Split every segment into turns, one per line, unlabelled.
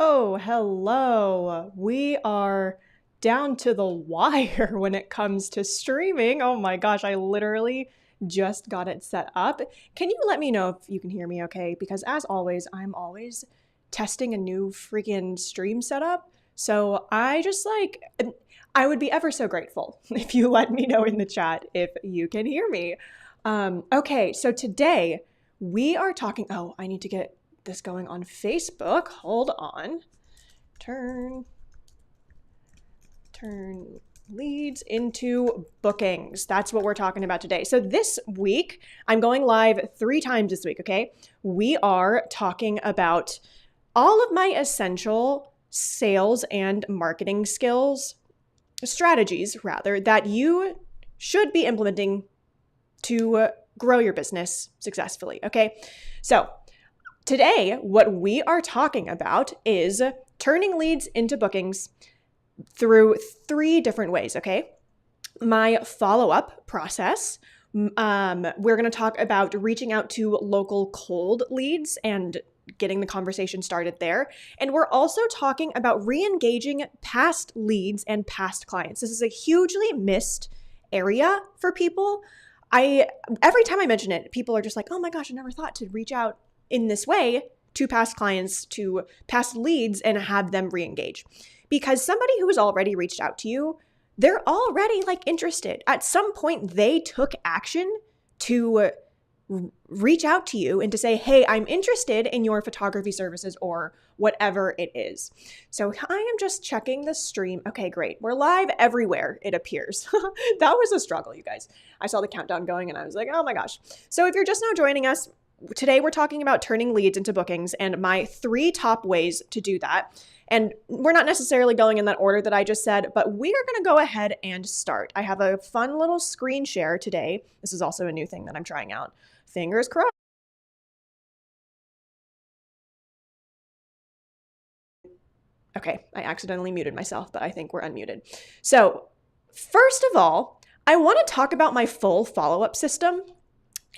Oh, hello. We are down to the wire when it comes to streaming. Oh my gosh, I literally just got it set up. Can you let me know if you can hear me okay? Because as always, I'm always testing a new freaking stream setup. So I would be ever so grateful if you let me know in the chat if you can hear me. Okay, so today we are talking. Oh, I need to get this going on Facebook. Hold on. Turn leads into bookings. That's what we're talking about today. So this week, I'm going live 3 times this week, okay? We are talking about all of my essential sales and marketing strategies rather, that you should be implementing to grow your business successfully, okay? So today, what we are talking about is turning leads into bookings through 3 different ways, okay? My follow-up process. We're going to talk about reaching out to local cold leads and getting the conversation started there. And we're also talking about re-engaging past leads and past clients. This is a hugely missed area for people. Every time I mention it, people are just like, oh my gosh, I never thought to reach out in this way to past clients, to past leads, and have them re-engage. Because somebody who has already reached out to you, they're already interested. At some point, they took action to reach out to you and to say, hey, I'm interested in your photography services or whatever it is. So I am just checking the stream. Okay, great. We're live everywhere, it appears. That was a struggle, you guys. I saw the countdown going and I was like, oh my gosh. So if you're just now joining us, today we're talking about turning leads into bookings and my 3 top ways to do that. And we're not necessarily going in that order that I just said, but we are going to go ahead and start. I have a fun little screen share today. This is also a new thing that I'm trying out. Fingers crossed. Okay, I accidentally muted myself, but I think we're unmuted. So first of all, I want to talk about my full follow-up system.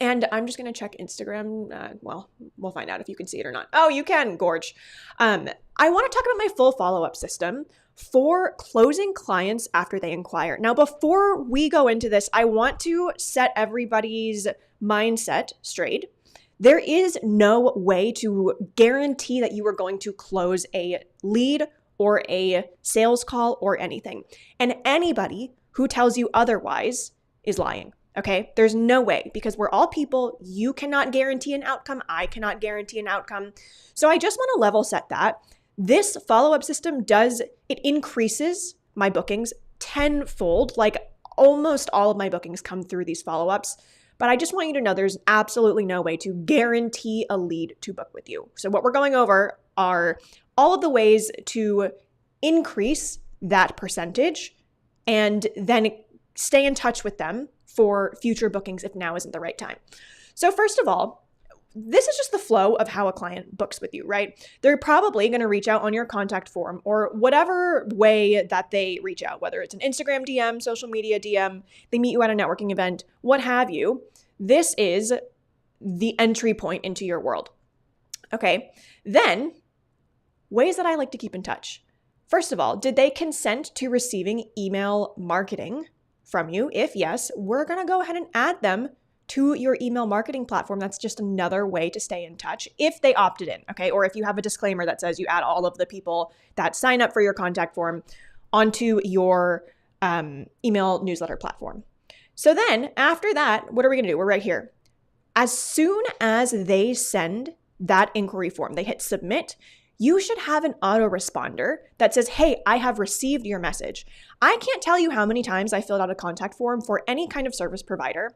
And I'm just going to check Instagram. We'll find out if you can see it or not. Oh, you can, Gorge. I want to talk about my full follow-up system for closing clients after they inquire. Now, before we go into this, I want to set everybody's mindset straight. There is no way to guarantee that you are going to close a lead or a sales call or anything. And anybody who tells you otherwise is lying. Okay, there's no way, because we're all people. You cannot guarantee an outcome. I cannot guarantee an outcome. So I just want to level set that. This follow-up system it increases my bookings tenfold. Like almost all of my bookings come through these follow-ups. But I just want you to know there's absolutely no way to guarantee a lead to book with you. So what we're going over are all of the ways to increase that percentage and then stay in touch with them for future bookings if now isn't the right time. So first of all, this is just the flow of how a client books with you, right? They're probably going to reach out on your contact form or whatever way that they reach out, whether it's an Instagram DM, social media DM, they meet you at a networking event, what have you. This is the entry point into your world. Okay, then ways that I like to keep in touch. First of all, did they consent to receiving email marketing from you? If yes, we're going to go ahead and add them to your email marketing platform. That's just another way to stay in touch if they opted in, okay? Or if you have a disclaimer that says you add all of the people that sign up for your contact form onto your email newsletter platform. So then after that, what are we going to do? We're right here. As soon as they send that inquiry form, they hit submit, you should have an autoresponder that says, hey, I have received your message. I can't tell you how many times I filled out a contact form for any kind of service provider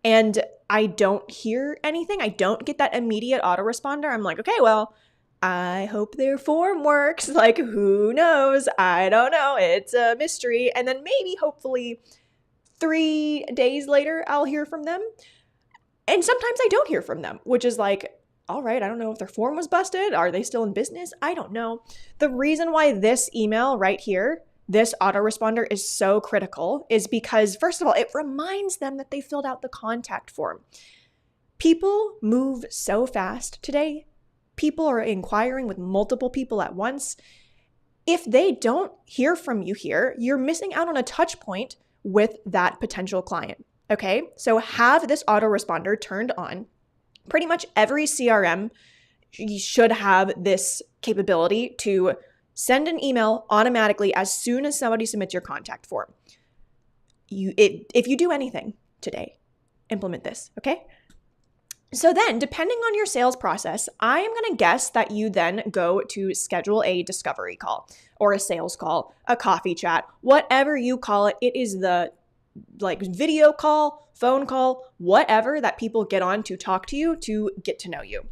and I don't hear anything. I don't get that immediate autoresponder. I'm like, okay, well, I hope their form works. Like, who knows? I don't know. It's a mystery. And then maybe, hopefully, 3 days later, I'll hear from them. And sometimes I don't hear from them, which is like, all right, I don't know if their form was busted. Are they still in business? I don't know. The reason why this email right here, this autoresponder is so critical is because, first of all, it reminds them that they filled out the contact form. People move so fast today people are inquiring with multiple people at once. If they don't hear from you here, you're missing out on a touch point with that potential client. Okay, so have this autoresponder turned on. Pretty much every CRM should have this capability to send an email automatically as soon as somebody submits your contact form. If you do anything today, implement this, okay? So then, depending on your sales process, I am going to guess that you then go to schedule a discovery call or a sales call, a coffee chat, whatever you call it. It is the video call, phone call, whatever that people get on to talk to you, to get to know you.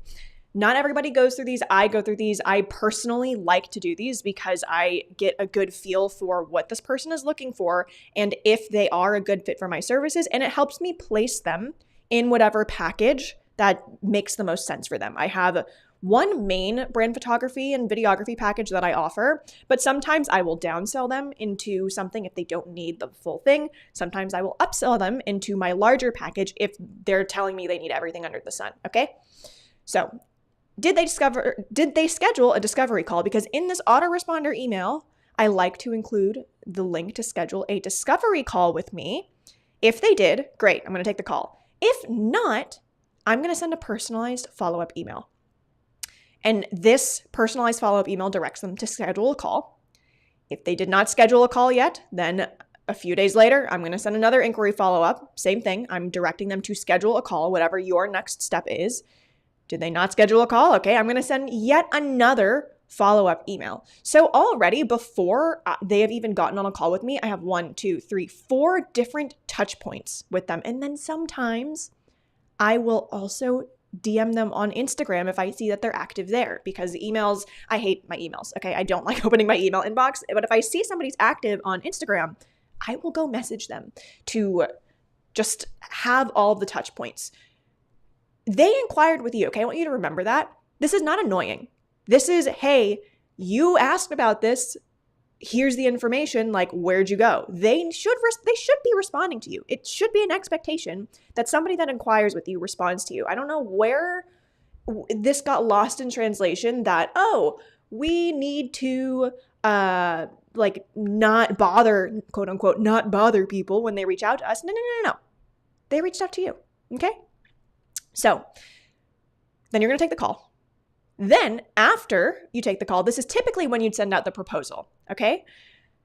Not everybody goes through these. I go through these. I personally like to do these because I get a good feel for what this person is looking for and if they are a good fit for my services, and it helps me place them in whatever package that makes the most sense for them. I have one main brand photography and videography package that I offer, but sometimes I will downsell them into something if they don't need the full thing. Sometimes I will upsell them into my larger package if they're telling me they need everything under the sun, okay? So, did they schedule a discovery call? Because in this autoresponder email, I like to include the link to schedule a discovery call with me. If they did, great, I'm going to take the call. If not, I'm going to send a personalized follow-up email. And this personalized follow-up email directs them to schedule a call. If they did not schedule a call yet, then a few days later, I'm going to send another inquiry follow-up. Same thing. I'm directing them to schedule a call, whatever your next step is. Did they not schedule a call? Okay, I'm going to send yet another follow-up email. So already before they have even gotten on a call with me, I have 1, 2, 3, 4 different touch points with them. And then sometimes I will also DM them on Instagram if I see that they're active there, because emails, I hate my emails. Okay, I don't like opening my email inbox, but if I see somebody's active on Instagram, I will go message them to just have all of the touch points. They inquired with you, okay? I want you to remember that. This is not annoying. This is, hey, you asked about this. Here's the information. Like, where'd you go? They should be responding to you. It should be an expectation that somebody that inquires with you responds to you. I don't know where this got lost in translation that, oh, we need to not bother, quote unquote, not bother people when they reach out to us. No. They reached out to you, okay? So then you're going to take the call. Then after you take the call, this is typically when you'd send out the proposal, okay?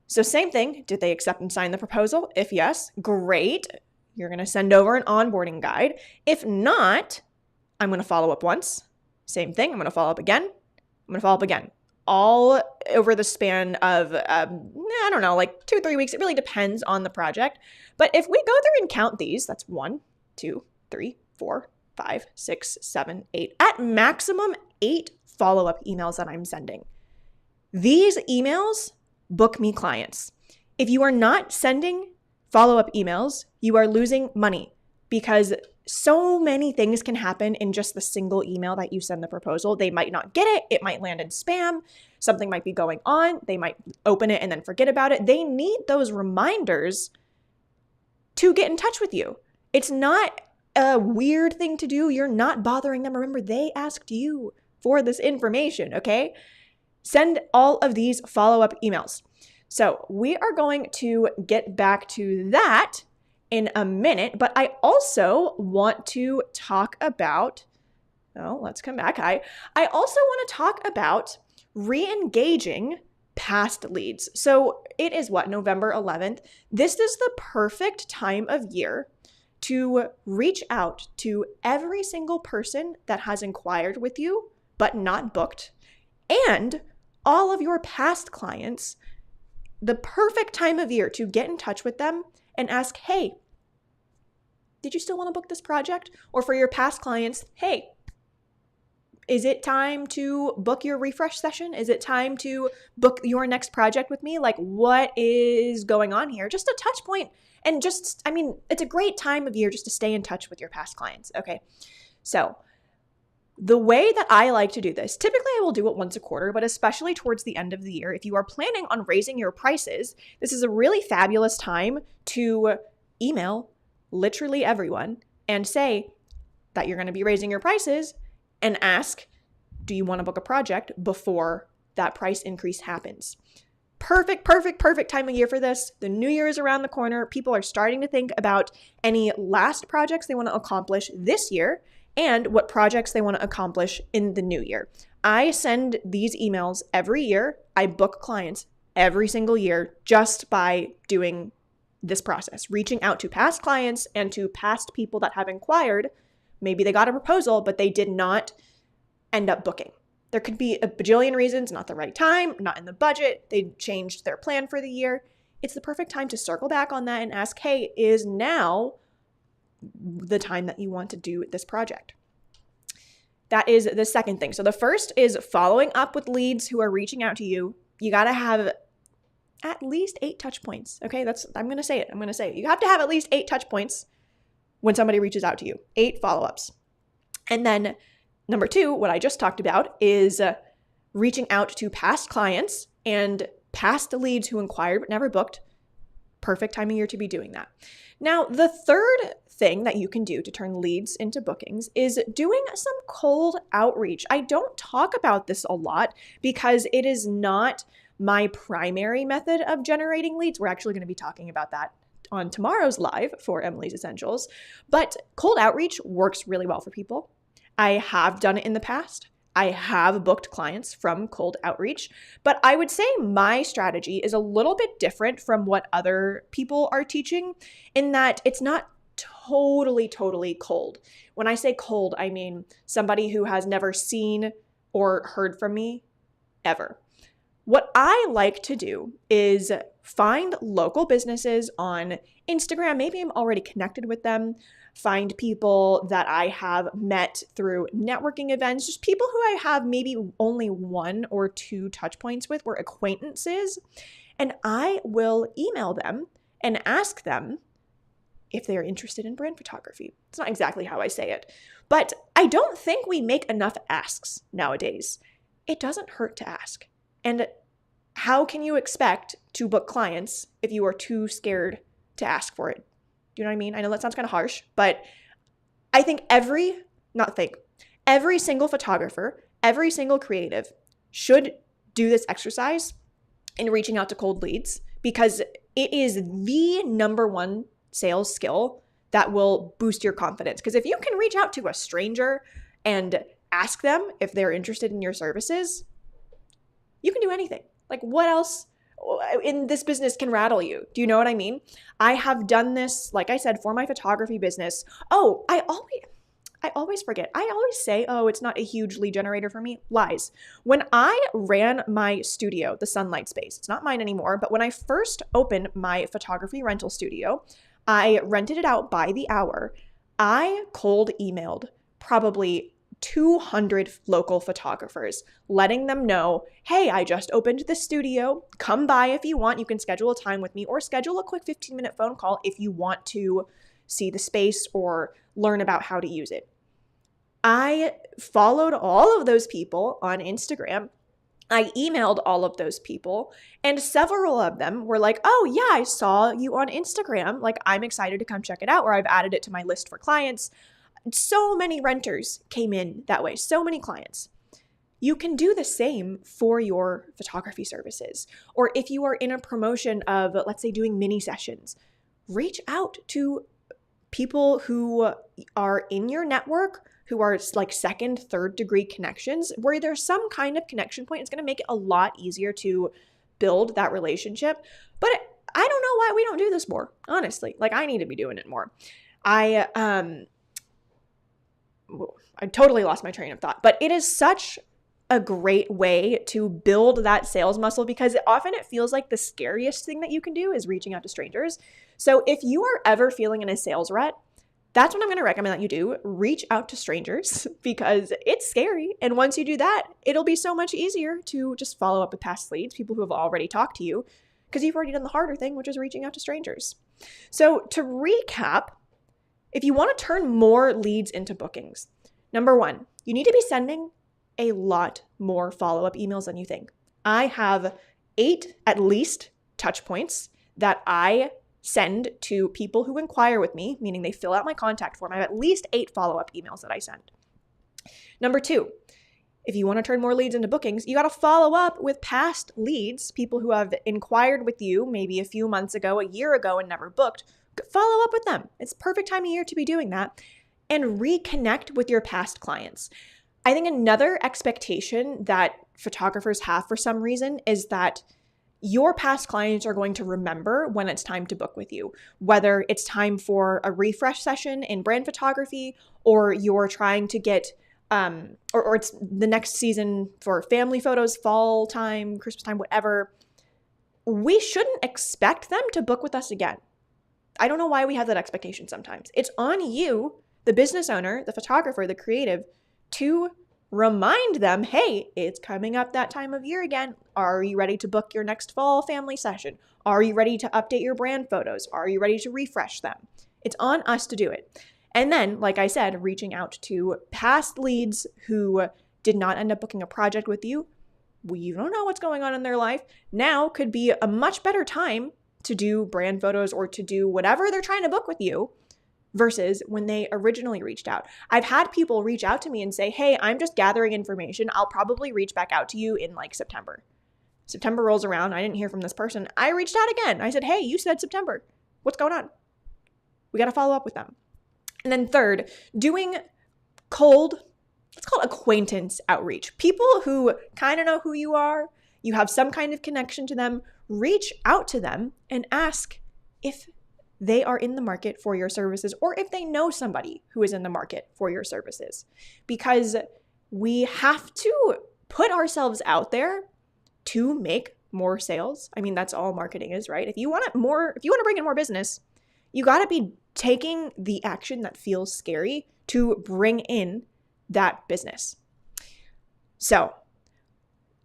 So same thing. Did they accept and sign the proposal? If yes, great. You're going to send over an onboarding guide. If not, I'm going to follow up once. Same thing. I'm going to follow up again. I'm going to follow up again. All over the span of, 2-3 weeks. It really depends on the project. But if we go through and count these, that's 1, 2, 3, 4, 5, 6, 7, 8, at maximum 8 follow-up emails that I'm sending. These emails book me clients. If you are not sending follow-up emails, you are losing money, because so many things can happen in just the single email that you send the proposal. They might not get it. It might land in spam. Something might be going on. They might open it and then forget about it. They need those reminders to get in touch with you. It's not a weird thing to do. You're not bothering them. Remember, they asked you for this information, okay? Send all of these follow-up emails. So we are going to get back to that in a minute, but I also want to talk about, let's come back. I also want to talk about re-engaging past leads. So it is November 11th. This is the perfect time of year to reach out to every single person that has inquired with you but not booked, and all of your past clients. The perfect time of year to get in touch with them and ask, hey, did you still want to book this project? Or for your past clients, hey, is it time to book your refresh session? Is it time to book your next project with me? Like, what is going on here? Just a touch point. And it's a great time of year just to stay in touch with your past clients, okay? So the way that I like to do this, typically I will do it once a quarter, but especially towards the end of the year, if you are planning on raising your prices, this is a really fabulous time to email literally everyone and say that you're going to be raising your prices and ask, do you want to book a project before that price increase happens? Perfect time of year for this. The new year is around the corner. People are starting to think about any last projects they want to accomplish this year and what projects they want to accomplish in the new year. I send these emails every year. I book clients every single year just by doing this process, reaching out to past clients and to past people that have inquired. Maybe they got a proposal, but they did not end up booking. There could be a bajillion reasons, not the right time, not in the budget, they changed their plan for the year. It's the perfect time to circle back on that and ask, hey, is now the time that you want to do this project? That is the second thing. So the first is following up with leads who are reaching out to you. You got to have at least 8 touch points. Okay, I'm going to say it. You have to have at least 8 touch points when somebody reaches out to you, 8 follow-ups. And then number 2, what I just talked about, is reaching out to past clients and past leads who inquired but never booked. Perfect time of year to be doing that. Now, the third thing that you can do to turn leads into bookings is doing some cold outreach. I don't talk about this a lot because it is not my primary method of generating leads. We're actually going to be talking about that on tomorrow's live for Emily's Essentials. But cold outreach works really well for people. I have done it in the past. I have booked clients from cold outreach, but I would say my strategy is a little bit different from what other people are teaching in that it's not totally cold. When I say cold, I mean somebody who has never seen or heard from me ever. What I like to do is find local businesses on Instagram. Maybe I'm already connected with them. Find people that I have met through networking events, just people who I have maybe only 1 or 2 touch points with, we're acquaintances, and I will email them and ask them if they're interested in brand photography. It's not exactly how I say it, but I don't think we make enough asks nowadays. It doesn't hurt to ask. And how can you expect to book clients if you are too scared to ask for it? Do you know what I mean? I know that sounds kind of harsh, but I think every single photographer, every single creative should do this exercise in reaching out to cold leads because it is the number one sales skill that will boost your confidence. Because if you can reach out to a stranger and ask them if they're interested in your services, you can do anything. Like, what else in this business can rattle you? Do you know what I mean? I have done this, like I said, for my photography business. Oh, I always forget. I always say, oh, it's not a huge lead generator for me. Lies. When I ran my studio, the Sunlight Space, it's not mine anymore, but when I first opened my photography rental studio, I rented it out by the hour. I cold emailed probably 200 local photographers, letting them know, hey, I just opened the studio. Come by if you want. You can schedule a time with me or schedule a quick 15-minute phone call if you want to see the space or learn about how to use it. I followed all of those people on Instagram. I emailed all of those people, and several of them were like, oh yeah, I saw you on Instagram. Like, I'm excited to come check it out, or I've added it to my list for clients. So many renters came in that way, so many clients. You can do the same for your photography services. Or if you are in a promotion of, let's say, doing mini sessions, reach out to people who are in your network, who are like 2nd, 3rd degree connections, where there's some kind of connection point. It's going to make it a lot easier to build that relationship. But I don't know why we don't do this more, honestly. Like, I need to be doing it more. I totally lost my train of thought, but it is such a great way to build that sales muscle because often it feels like the scariest thing that you can do is reaching out to strangers. So if you are ever feeling in a sales rut, that's what I'm going to recommend that you do. Reach out to strangers because it's scary. And once you do that, it'll be so much easier to just follow up with past leads, people who have already talked to you, because you've already done the harder thing, which is reaching out to strangers. So to recap, if you want to turn more leads into bookings, number 1, you need to be sending a lot more follow-up emails than you think. I have 8 at least touch points that I send to people who inquire with me, meaning they fill out my contact form. I have at least 8 follow-up emails that I send. Number 2, if you want to turn more leads into bookings, you got to follow up with past leads, people who have inquired with you maybe a few months ago, a year ago, and never booked. Follow up with them. It's perfect time of year to be doing that, and reconnect with your past clients. I think another expectation that photographers have for some reason is that your past clients are going to remember when it's time to book with you, whether it's time for a refresh session in brand photography, or you're trying to get or it's the next season for family photos, fall time, Christmas time, whatever. We shouldn't expect them to book with us again. I don't know why we have that expectation sometimes. It's on you, the business owner, the photographer, the creative, to remind them, hey, it's coming up that time of year again. Are you ready to book your next fall family session? Are you ready to update your brand photos? Are you ready to refresh them? It's on us to do it. And then, like I said, reaching out to past leads who did not end up booking a project with you. We don't know what's going on in their life. Now could be a much better time to do brand photos or to do whatever they're trying to book with you versus when they originally reached out. I've had people reach out to me and say, hey, I'm just gathering information. I'll probably reach back out to you in like September. September rolls around. I didn't hear from this person. I reached out again. I said, hey, you said September. What's going on? We got to follow up with them. And then third, doing cold, let's call it acquaintance outreach. People who kind of know who you are, you have some kind of connection to them, reach out to them and ask if they are in the market for your services or if they know somebody who is in the market for your services. Because we have to put ourselves out there to make more sales. I mean, that's all marketing is, right? If you want to bring in more business, you got to be taking the action that feels scary to bring in that business. So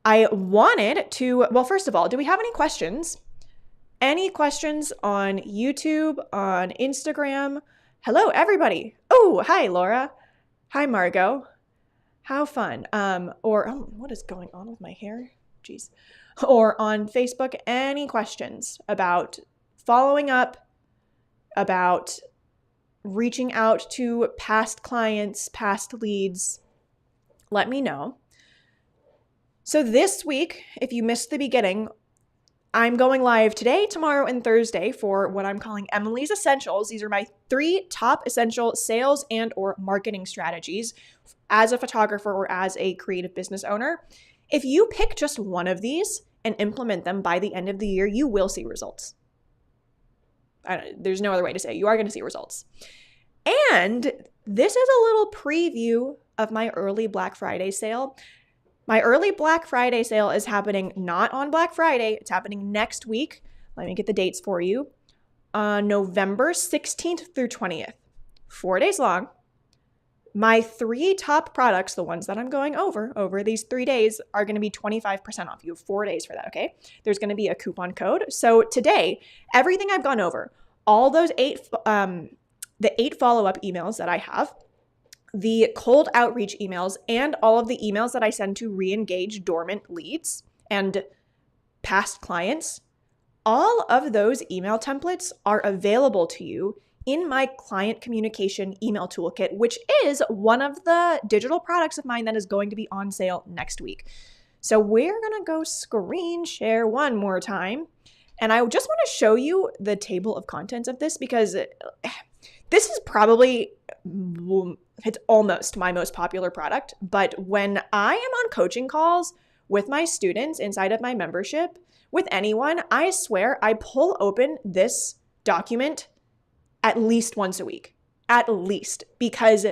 I wanted to, well, first of all, do we have any questions? Any questions on YouTube, on Instagram? Hello, everybody. Oh, hi, Laura. Hi, Margot. How fun. What is going on with my hair? Jeez. Or on Facebook, any questions about following up, about reaching out to past clients, past leads, let me know. So this week, if you missed the beginning, I'm going live today, tomorrow, and Thursday for what I'm calling Emily's Essentials. These are my 3 top essential sales and or marketing strategies as a photographer or as a creative business owner. If you pick just one of these and implement them by the end of the year, you will see results. There's no other way to say it. You are going to see results. And this is a little preview of my early Black Friday sale. My early Black Friday sale is happening not on Black Friday. It's happening next week. Let me get the dates for you. On November 16th through 20th. 4 days long. My 3 top products, the ones that I'm going over these 3 days, are going to be 25% off. You have 4 days for that, okay? There's going to be a coupon code. So today, everything I've gone over, all those 8 follow-up emails that I have, the cold outreach emails, and all of the emails that I send to re-engage dormant leads and past clients, all of those email templates are available to you in my client communication email toolkit, which is one of the digital products of mine that is going to be on sale next week. So we're going to go screen share one more time. And I just want to show you the table of contents of this because this is probably, it's almost my most popular product. But when I am on coaching calls with my students inside of my membership, with anyone, I swear I pull open this document at least once a week, at least, because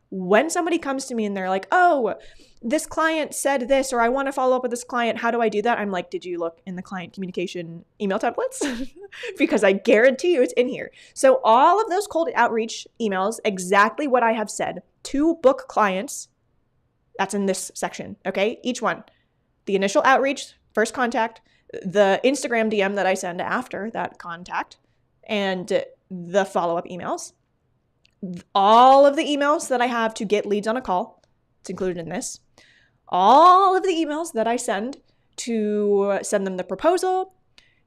when somebody comes to me and they're like, oh, this client said this, or I want to follow up with this client, how do I do that? I'm like, did you look in the client communication email templates? Because I guarantee you it's in here. So all of those cold outreach emails, exactly what I have said to book clients, that's in this section, okay? Each one, the initial outreach, first contact, the Instagram DM that I send after that contact, and the follow-up emails, all of the emails that I have to get leads on a call, it's included in this, all of the emails that I send to send them the proposal,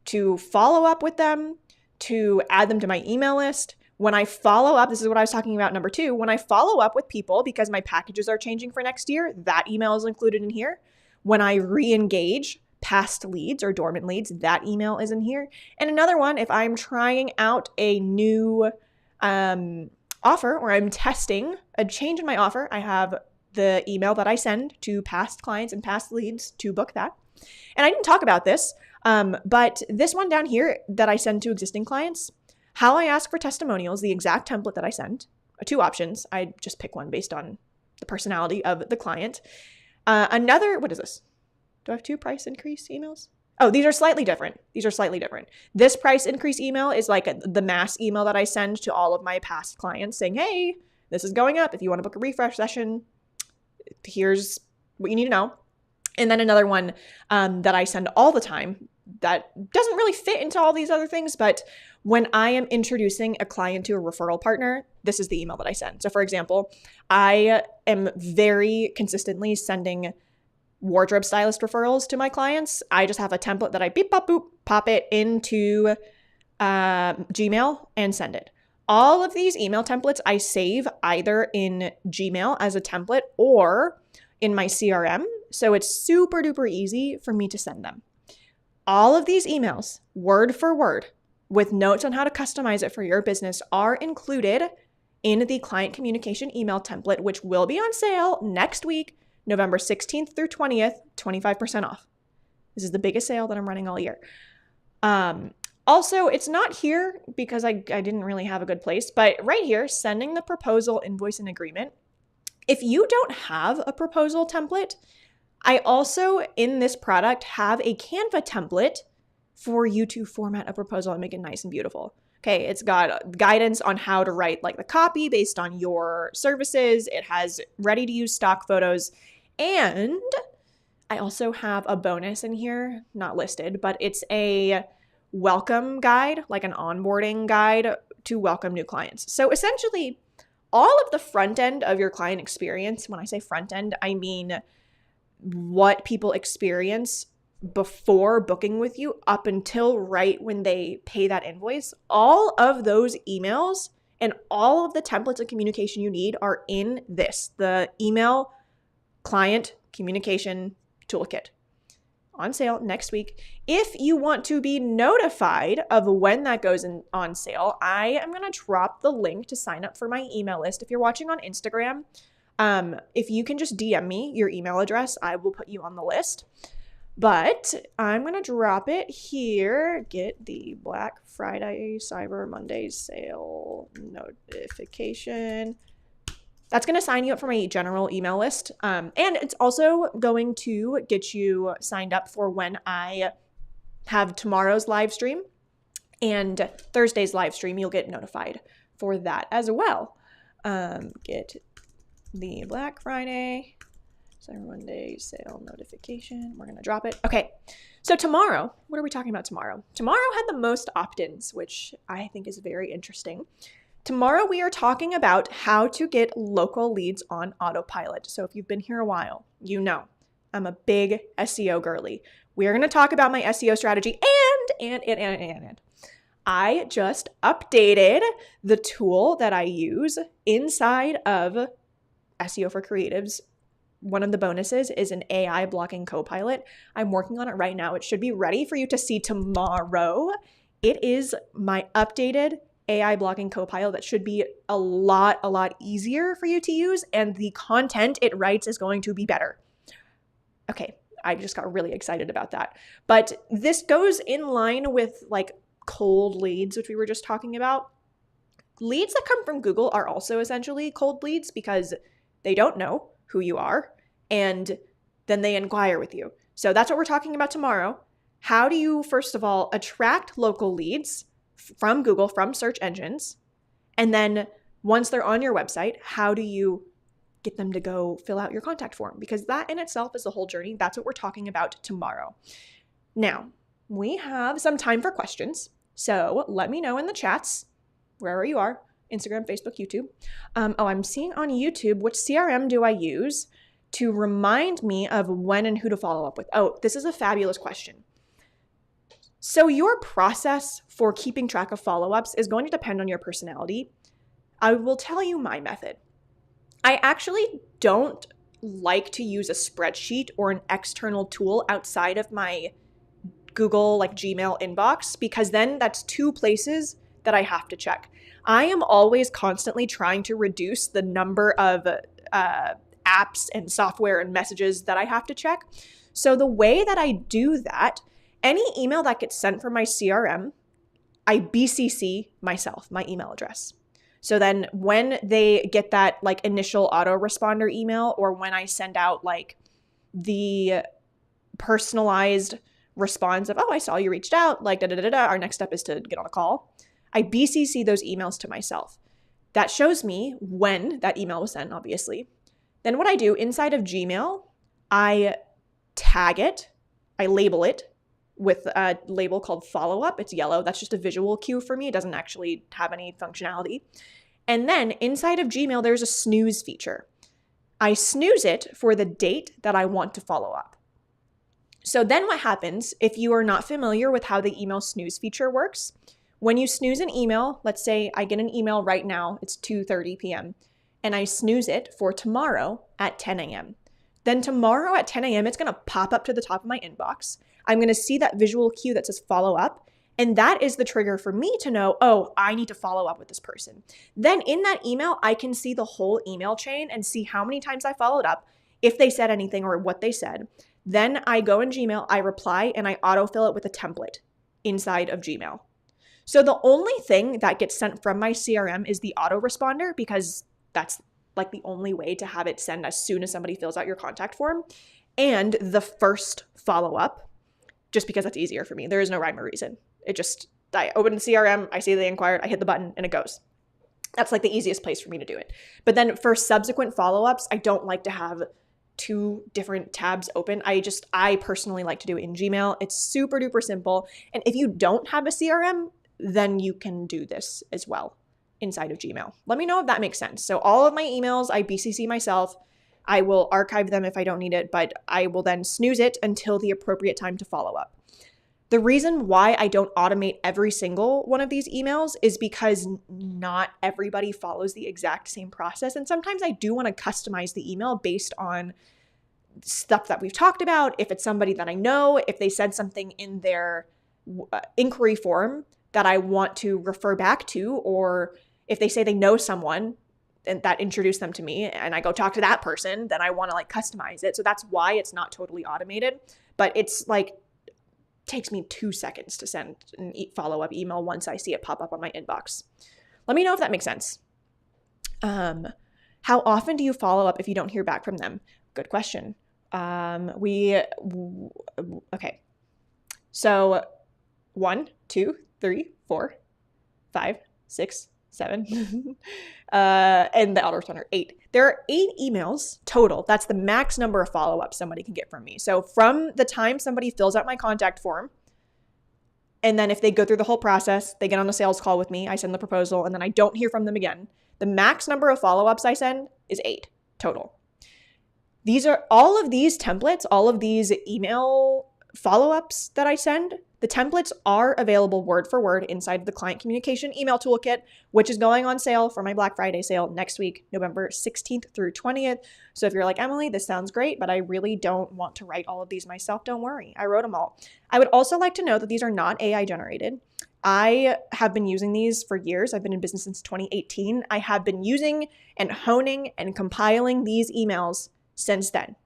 to follow up with them, to add them to my email list, When I follow up, this is what I was talking about, number 2, when I follow up with people because my packages are changing for next year, that email is included in here. When I re-engage past leads or dormant leads, that email is in here. And another one, if I'm trying out a new offer or I'm testing a change in my offer, I have the email that I send to past clients and past leads to book that. And I didn't talk about this, but this one down here that I send to existing clients, how I ask for testimonials, the exact template that I send, 2 options. I just pick one based on the personality of the client. What is this? Do I have 2 price increase emails? Oh, these are slightly different. This price increase email is like the mass email that I send to all of my past clients saying, hey, this is going up. If you want to book a refresh session, here's what you need to know. And then another one that I send all the time that doesn't really fit into all these other things, but when I am introducing a client to a referral partner, this is the email that I send. So for example, I am very consistently sending wardrobe stylist referrals to my clients. I just have a template that I beep, pop, boop, pop it into Gmail and send it. All of these email templates I save either in Gmail as a template or in my CRM. So it's super duper easy for me to send them. All of these emails, word for word, with notes on how to customize it for your business, are included in the client communication email template, which will be on sale next week, November 16th through 20th, 25% off. This is the biggest sale that I'm running all year. Also, it's not here because I didn't really have a good place, but right here, sending the proposal, invoice, and agreement. If you don't have a proposal template, I also, in this product, have a Canva template for you to format a proposal and make it nice and beautiful. Okay, it's got guidance on how to write like the copy based on your services. It has ready-to-use stock photos. And I also have a bonus in here, not listed, but it's a welcome guide, like an onboarding guide to welcome new clients. So essentially, all of the front end of your client experience, when I say front end, I mean what people experience before booking with you up until right when they pay that invoice. All of those emails and all of the templates of communication you need are in this, the email client communication toolkit. On sale next week. If you want to be notified of when that goes on sale, I am going to drop the link to sign up for my email list. If you're watching on Instagram, if you can just DM me your email address, I will put you on the list. But I'm going to drop it here. Get the Black Friday, Cyber Monday sale notification. That's going to sign you up for my general email list. And it's also going to get you signed up for when I have tomorrow's live stream and Thursday's live stream. You'll get notified for that as well. Get the Black Friday, Cyber Monday sale notification. We're going to drop it. Okay. So tomorrow, what are we talking about tomorrow? Tomorrow had the most opt-ins, which I think is very interesting. Tomorrow, we are talking about how to get local leads on autopilot. So if you've been here a while, you know I'm a big SEO girly. We're going to talk about my SEO strategy and I just updated the tool that I use inside of SEO for Creatives. One of the bonuses is an AI blocking copilot. I'm working on it right now. It should be ready for you to see tomorrow. It is my updated AI blocking copilot that should be a lot easier for you to use, and the content it writes is going to be better. Okay, I just got really excited about that. But this goes in line with like cold leads, which we were just talking about. Leads that come from Google are also essentially cold leads because they don't know who you are, and then they inquire with you. So that's what we're talking about tomorrow. How do you, first of all, attract local leads from Google, from search engines? And then once they're on your website, how do you get them to go fill out your contact form? Because that in itself is a whole journey. That's what we're talking about tomorrow. Now, we have some time for questions. So let me know in the chats, wherever you are, Instagram, Facebook, YouTube. I'm seeing on YouTube, which CRM do I use to remind me of when and who to follow up with? Oh, this is a fabulous question. So your process for keeping track of follow-ups is going to depend on your personality. I will tell you my method. I actually don't like to use a spreadsheet or an external tool outside of my Google, like Gmail inbox, because then that's two places that I have to check. I am always constantly trying to reduce the number of apps and software and messages that I have to check. So the way that I do that, any email that gets sent from my CRM, I BCC myself, my email address. So then when they get that like initial autoresponder email, or when I send out like the personalized response of, oh, I saw you reached out, like our next step is to get on a call, I BCC those emails to myself. That shows me when that email was sent, obviously. Then what I do inside of Gmail, I tag it, I label it with a label called follow-up. It's yellow. That's just a visual cue for me. It doesn't actually have any functionality. And then inside of Gmail, there's a snooze feature. I snooze it for the date that I want to follow up. So then what happens, if you are not familiar with how the email snooze feature works, when you snooze an email, let's say I get an email right now, it's 2:30 p.m., and I snooze it for tomorrow at 10 a.m. Then tomorrow at 10 a.m., it's going to pop up to the top of my inbox. I'm going to see that visual cue that says follow up. And that is the trigger for me to know, oh, I need to follow up with this person. Then in that email, I can see the whole email chain and see how many times I followed up, if they said anything or what they said. Then I go in Gmail, I reply, and I autofill it with a template inside of Gmail. So the only thing that gets sent from my CRM is the autoresponder, because that's like the only way to have it send as soon as somebody fills out your contact form, and the first follow-up, just because that's easier for me. There is no rhyme or reason. I open the CRM, I see they inquired, I hit the button, and it goes. That's like the easiest place for me to do it. But then for subsequent follow-ups, I don't like to have two different tabs open. I personally like to do it in Gmail. It's super duper simple. And if you don't have a CRM, then you can do this as well inside of Gmail. Let me know if that makes sense. So all of my emails, I BCC myself. I will archive them if I don't need it, but I will then snooze it until the appropriate time to follow up. The reason why I don't automate every single one of these emails is because not everybody follows the exact same process. And sometimes I do want to customize the email based on stuff that we've talked about. If it's somebody that I know, if they said something in their inquiry form that I want to refer back to, or if they say they know someone and that introduced them to me and I go talk to that person, then I want to like customize it. So that's why it's not totally automated, but it's like takes me 2 seconds to send an follow-up email once I see it pop up on my inbox. Let me know if that makes sense. How often do you follow up if you don't hear back from them? Good question. Okay. So 1, 2, 3, 4, 5, 6, 7, and the autoresponder 8. There are 8 emails total. That's the max number of follow-ups somebody can get from me. So from the time somebody fills out my contact form, and then if they go through the whole process, they get on a sales call with me, I send the proposal, and then I don't hear from them again, the max number of follow-ups I send is 8 total. These are all of these templates, all of these email follow-ups that I send. The templates are available word for word inside the Client Communication Email Toolkit, which is going on sale for my Black Friday sale next week, November 16th through 20th. So if you're like, Emily, this sounds great, but I really don't want to write all of these myself, don't worry. I wrote them all. I would also like to know that these are not AI generated. I have been using these for years. I've been in business since 2018. I have been using and honing and compiling these emails since then.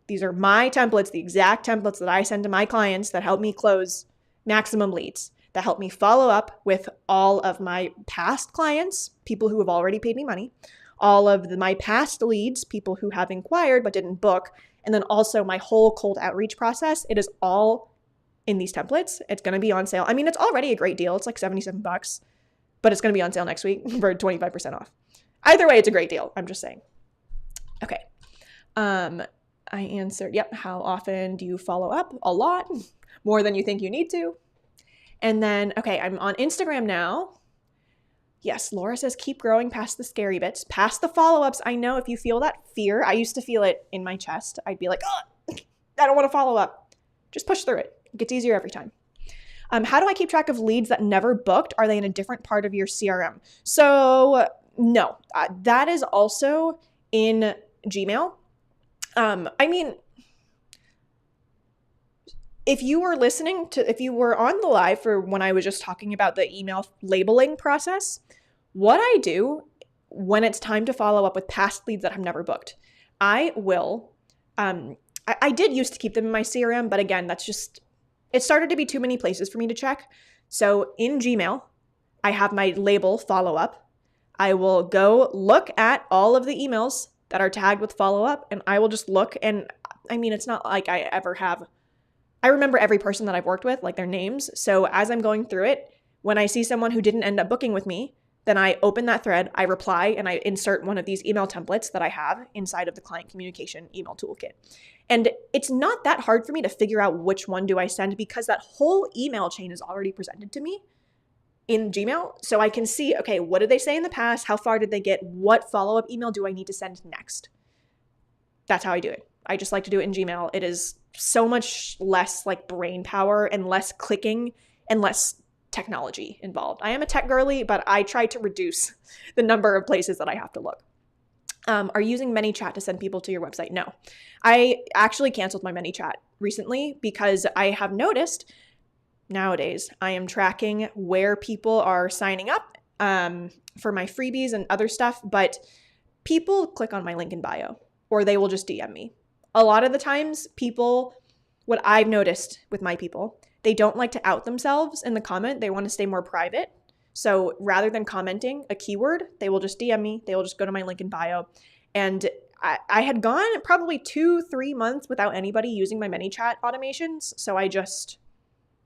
These are my templates, the exact templates that I send to my clients that help me close maximum leads, that help me follow up with all of my past clients, people who have already paid me money, all of my past leads, people who have inquired but didn't book, and then also my whole cold outreach process. It is all in these templates. It's going to be on sale. I mean, it's already a great deal. It's like $77, but it's going to be on sale next week for 25% off. Either way, it's a great deal. I'm just saying. Okay. I answered, yep. How often do you follow up? A lot, more than you think you need to. And then, okay, I'm on Instagram now. Yes, Laura says, keep growing past the scary bits, past the follow-ups. I know if you feel that fear, I used to feel it in my chest. I'd be like, oh, I don't want to follow up. Just push through it. It gets easier every time. How do I keep track of leads that never booked? Are they in a different part of your CRM? So no, that is also in Gmail. I mean, if you were on the live for when I was just talking about the email labeling process, what I do when it's time to follow up with past leads that I've never booked, I will, I did used to keep them in my CRM, but again, it started to be too many places for me to check. So in Gmail, I have my label follow up. I will go look at all of the emails that are tagged with follow up, and I will just look. And I mean, it's not like I remember every person that I've worked with, like their names. So as I'm going through it, when I see someone who didn't end up booking with me, then I open that thread, I reply, and I insert one of these email templates that I have inside of the client communication email toolkit. And it's not that hard for me to figure out which one do I send because that whole email chain is already presented to me in Gmail. So I can see, okay, what did they say in the past? How far did they get? What follow-up email do I need to send next? That's how I do it. I just like to do it in Gmail. It is so much less like brain power and less clicking and less technology involved. I am a tech girly, but I try to reduce the number of places that I have to look. Are you using ManyChat to send people to your website? No. I actually canceled my ManyChat recently because I have noticed nowadays I am tracking where people are signing up for my freebies and other stuff, but people click on my link in bio or they will just DM me. A lot of the times what I've noticed with my people, they don't like to out themselves in the comment. They want to stay more private. So rather than commenting a keyword, they will just DM me. They will just go to my link in bio. And I had gone probably 2-3 months without anybody using my ManyChat automations. So I just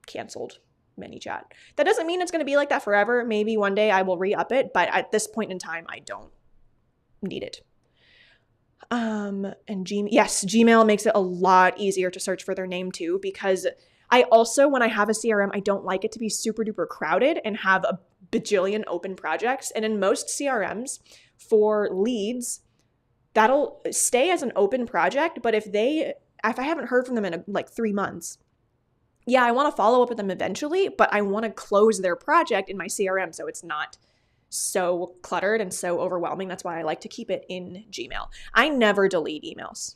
canceled ManyChat. That doesn't mean it's going to be like that forever. Maybe one day I will re-up it. But at this point in time, I don't need it. Yes, Gmail makes it a lot easier to search for their name too, because I also, when I have a CRM, I don't like it to be super duper crowded and have a bajillion open projects. And in most CRMs for leads, that'll stay as an open project. But if I haven't heard from them in like 3 months, yeah, I want to follow up with them eventually, but I want to close their project in my CRM so it's not so cluttered and so overwhelming. That's why I like to keep it in Gmail. I never delete emails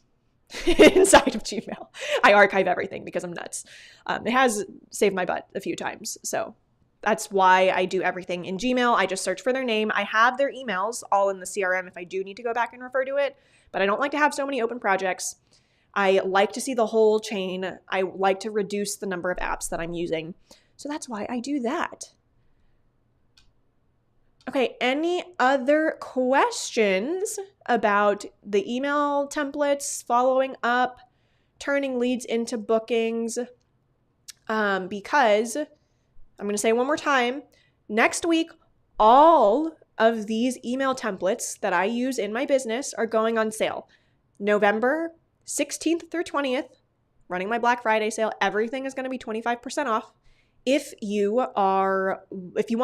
inside of Gmail. I archive everything because I'm nuts. It has saved my butt a few times. So that's why I do everything in Gmail. I just search for their name. I have their emails all in the CRM if I do need to go back and refer to it, but I don't like to have so many open projects. I like to see the whole chain. I like to reduce the number of apps that I'm using. So that's why I do that. Okay, any other questions about the email templates, following up, turning leads into bookings? Because I'm going to say one more time, next week, all of these email templates that I use in my business are going on sale. November 16th through 20th, running my Black Friday sale. Everything is going to be 25% off. If you want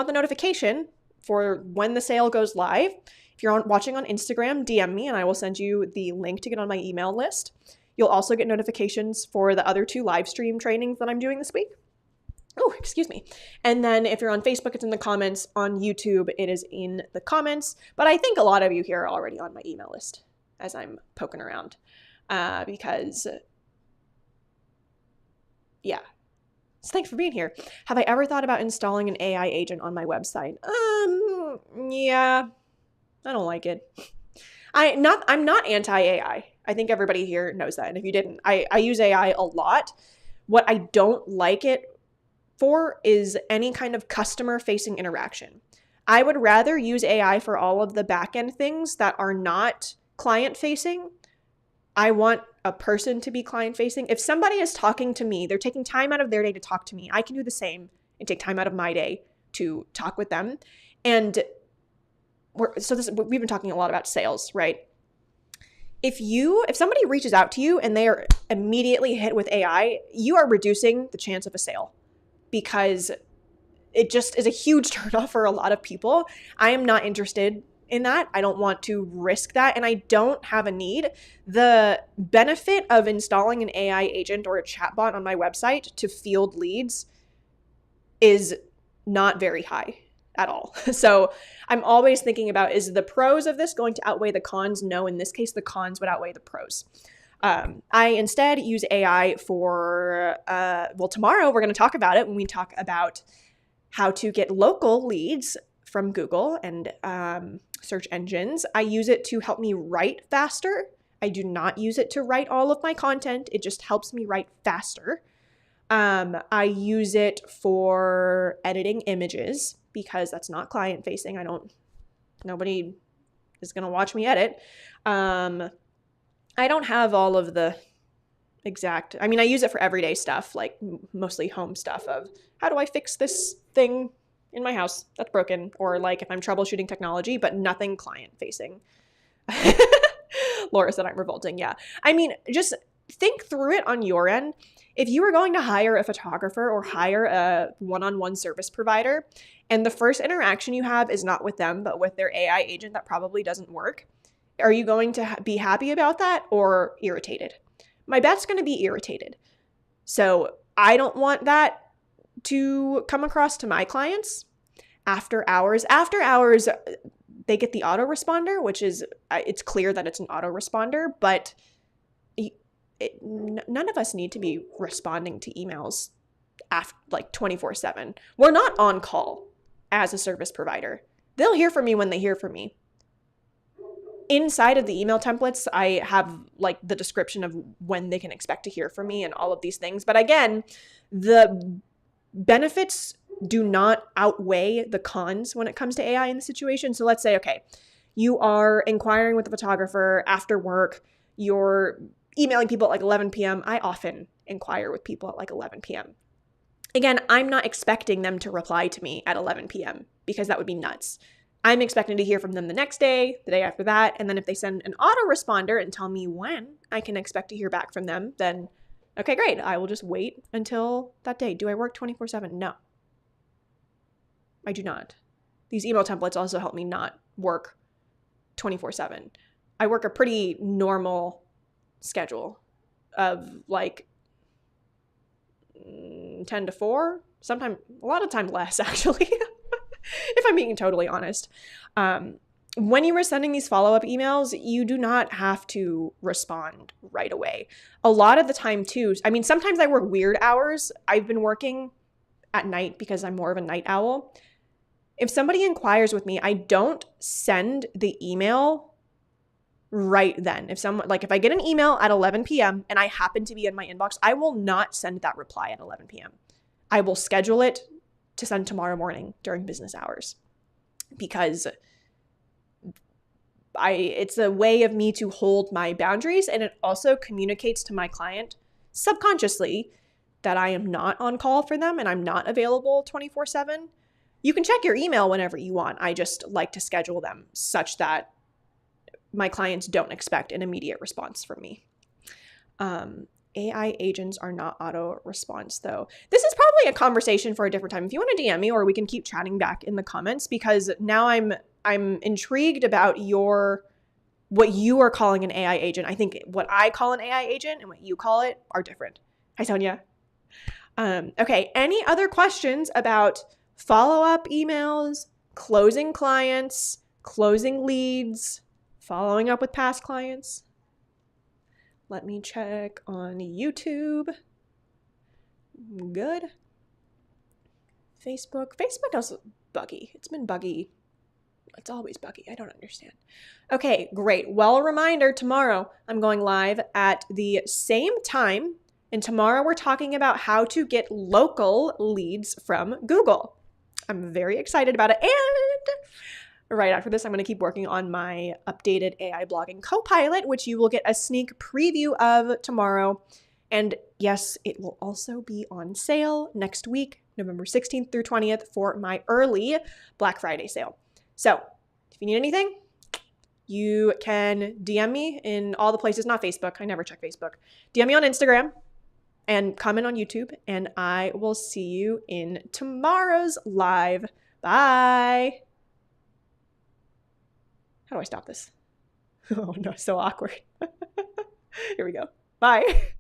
the notification for when the sale goes live, if you're watching on Instagram, DM me and I will send you the link to get on my email list. You'll also get notifications for the other 2 live stream trainings that I'm doing this week. Oh, excuse me. And then if you're on Facebook, it's in the comments. On YouTube, it is in the comments. But I think a lot of you here are already on my email list as I'm poking around. Because, yeah. So thanks for being here. Have I ever thought about installing an AI agent on my website? Yeah, I don't like it. I'm not anti-AI. I think everybody here knows that. And if you didn't, I use AI a lot. What I don't like it for is any kind of customer-facing interaction. I would rather use AI for all of the back-end things that are not client-facing. I want a person to be client-facing. If somebody is talking to me, they're taking time out of their day to talk to me. I can do the same and take time out of my day to talk with them. And we've been talking a lot about sales, right? If somebody reaches out to you and they are immediately hit with AI, you are reducing the chance of a sale because it just is a huge turnoff for a lot of people. I am not interested in that. I don't want to risk that, and I don't have a need. The benefit of installing an AI agent or a chatbot on my website to field leads is not very high at all. So I'm always thinking about, is the pros of this going to outweigh the cons? No, in this case, the cons would outweigh the pros. I instead use AI for, tomorrow we're going to talk about it when we talk about how to get local leads from Google and search engines. I use it to help me write faster. I do not use it to write all of my content. It just helps me write faster. I use it for editing images because that's not client facing. Nobody is going to watch me edit. I don't have all of the exact, I use it for everyday stuff, like mostly home stuff of how do I fix this thing in my house that's broken, or like if I'm troubleshooting technology, but nothing client facing. Laura said I'm revolting. Yeah. Just think through it on your end. If you were going to hire a photographer or hire a one-on-one service provider, and the first interaction you have is not with them, but with their AI agent that probably doesn't work, are you going to be happy about that or irritated? My bet's going to be irritated. So I don't want that to come across to my clients. After hours, they get the autoresponder, which is, it's clear that it's an autoresponder, but none of us need to be responding to emails after, like 24/7. We're not on call as a service provider. They'll hear from me when they hear from me. Inside of the email templates, I have like the description of when they can expect to hear from me and all of these things. But again, the benefits do not outweigh the cons when it comes to AI in the situation. So let's say, okay, you are inquiring with a photographer after work, you're emailing people at like 11 p.m. I often inquire with people at like 11 p.m. Again, I'm not expecting them to reply to me at 11 p.m. because that would be nuts. I'm expecting to hear from them the next day, the day after that, and then if they send an autoresponder and tell me when I can expect to hear back from them, then okay, great. I will just wait until that day. Do I work 24/7? No, I do not. These email templates also help me not work 24/7. I work a pretty normal schedule of like 10 to 4, sometimes a lot of time less actually, if I'm being totally honest. When you were sending these follow-up emails, you do not have to respond right away. A lot of the time too, sometimes I work weird hours. I've been working at night because I'm more of a night owl. If somebody inquires with me, I don't send the email right then. If I get an email at 11 p.m. and I happen to be in my inbox, I will not send that reply at 11 p.m. I will schedule it to send tomorrow morning during business hours because it's a way of me to hold my boundaries, and it also communicates to my client subconsciously that I am not on call for them and I'm not available 24/7. You can check your email whenever you want. I just like to schedule them such that my clients don't expect an immediate response from me. AI agents are not auto response though. This is probably a conversation for a different time. If you want to DM me, or we can keep chatting back in the comments, because now I'm intrigued about what you are calling an AI agent. I think what I call an AI agent and what you call it are different. Hi, Sonia. Okay, any other questions about follow-up emails, closing clients, closing leads, following up with past clients? Let me check on YouTube. Good. Facebook is buggy. It's been buggy. It's always buggy. I don't understand. Okay, great. Well, a reminder, tomorrow I'm going live at the same time. And tomorrow we're talking about how to get local leads from Google. I'm very excited about it. And right after this, I'm going to keep working on my updated AI blogging Copilot, which you will get a sneak preview of tomorrow. And yes, it will also be on sale next week, November 16th through 20th, for my early Black Friday sale. So if you need anything, you can DM me in all the places, not Facebook. I never check Facebook. DM me on Instagram and comment on YouTube, and I will see you in tomorrow's live. Bye. How do I stop this? Oh no, so awkward. Here we go. Bye.